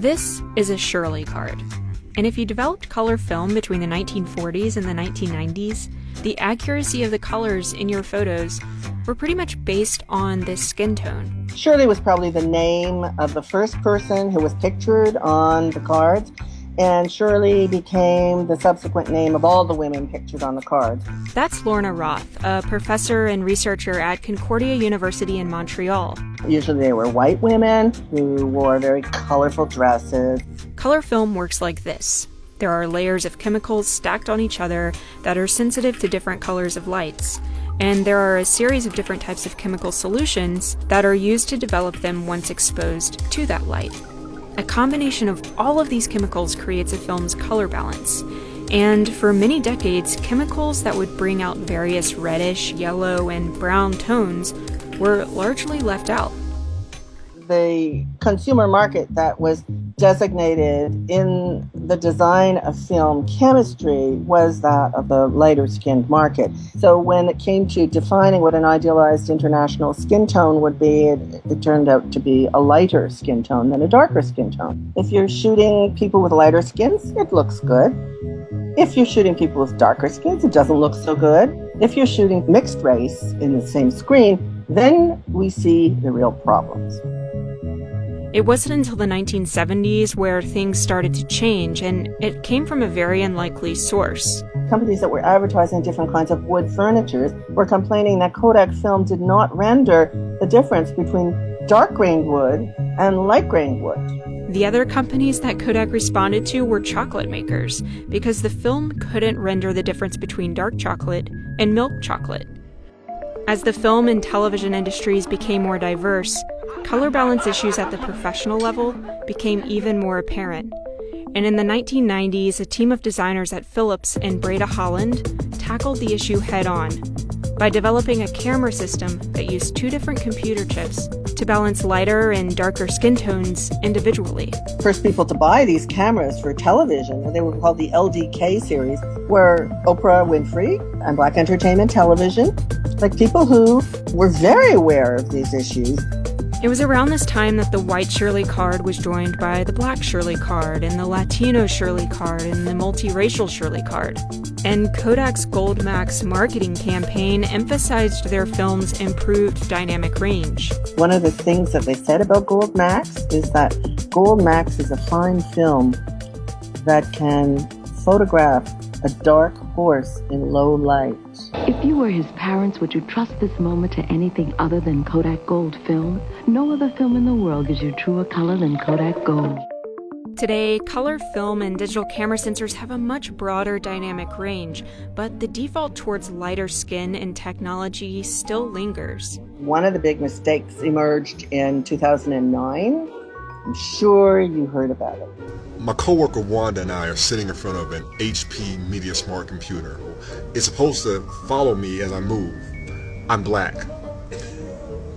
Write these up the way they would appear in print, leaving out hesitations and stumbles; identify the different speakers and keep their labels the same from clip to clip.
Speaker 1: This is a Shirley card. And if you developed color film between the 1940s and the 1990s, the accuracy of the colors in your photos were pretty much based on this skin tone.
Speaker 2: Shirley was probably the name of the first person who was pictured on the cards, and Shirley became the subsequent name of all the women pictured on the cards.
Speaker 1: That's Lorna Roth, a professor and researcher at Concordia University in Montreal.
Speaker 2: Usually they were white women who wore very colorful dresses.
Speaker 1: Color film works like this. There are layers of chemicals stacked on each other that are sensitive to different colors of lights. And there are a series of different types of chemical solutions that are used to develop them once exposed to that light. A combination of all of these chemicals creates a film's color balance. And for many decades, chemicals that would bring out various reddish, yellow, and brown tones were largely left out.
Speaker 2: The consumer market that was designated in the design of film chemistry was that of the lighter-skinned market. So when it came to defining what an idealized international skin tone would be, it turned out to be a lighter skin tone than a darker skin tone. If you're shooting people with lighter skins, it looks good. If you're shooting people with darker skins, it doesn't look so good. If you're shooting mixed race in the same screen, then we see the real problems.
Speaker 1: It wasn't until the 1970s where things started to change, and it came from a very unlikely source.
Speaker 2: Companies that were advertising different kinds of wood furniture were complaining that Kodak film did not render the difference between dark-grained wood and light-grained wood.
Speaker 1: The other companies that Kodak responded to were chocolate makers, because the film couldn't render the difference between dark chocolate and milk chocolate. As the film and television industries became more diverse, color balance issues at the professional level became even more apparent. And in the 1990s, a team of designers at Philips in Breda, Holland, tackled the issue head-on by developing a camera system that used two different computer chips to balance lighter and darker skin tones individually.
Speaker 2: First people to buy these cameras for television, they were called the LDK series, were Oprah Winfrey and Black Entertainment Television, like people who were very aware of these issues.
Speaker 1: It was around this time that the white Shirley card was joined by the black Shirley card and the Latino Shirley card and the multiracial Shirley card. And Kodak's Gold Max marketing campaign emphasized their film's improved dynamic range.
Speaker 2: One of the things that they said about Gold Max is that Gold Max is a fine film that can photograph a dark horse in low light.
Speaker 3: If you were his parents, would you trust this moment to anything other than Kodak Gold film? No other film in the world gives you truer color than Kodak Gold.
Speaker 1: Today, color film and digital camera sensors have a much broader dynamic range, but the default towards lighter skin and technology still lingers.
Speaker 2: One of the big mistakes emerged in 2009. I'm sure you heard about it.
Speaker 4: My coworker Wanda and I are sitting in front of an HP Media Smart computer. It's supposed to follow me as I move. I'm black.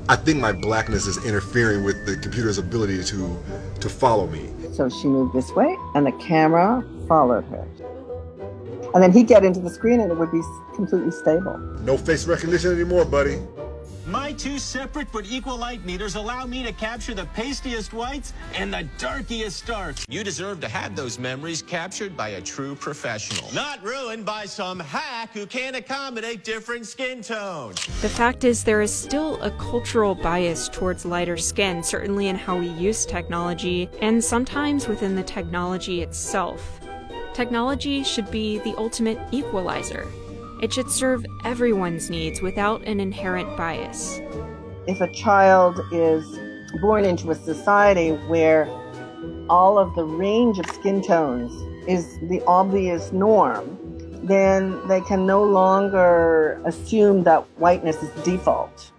Speaker 4: I think my blackness is interfering with the computer's ability to follow me.
Speaker 2: So she moved this way, and the camera followed her. And then he'd get into the screen, and it would be completely stable.
Speaker 4: No face recognition anymore, buddy.
Speaker 5: My two separate but equal light meters allow me to capture the pastiest whites and the darkiest darks.
Speaker 6: You deserve to have those memories captured by a true professional.
Speaker 5: Not ruined by some hack who can't accommodate different skin tones.
Speaker 1: The fact is, there is still a cultural bias towards lighter skin, certainly in how we use technology, and sometimes within the technology itself. Technology should be the ultimate equalizer. It should serve everyone's needs without an inherent bias.
Speaker 2: If a child is born into a society where all of the range of skin tones is the obvious norm, then they can no longer assume that whiteness is default.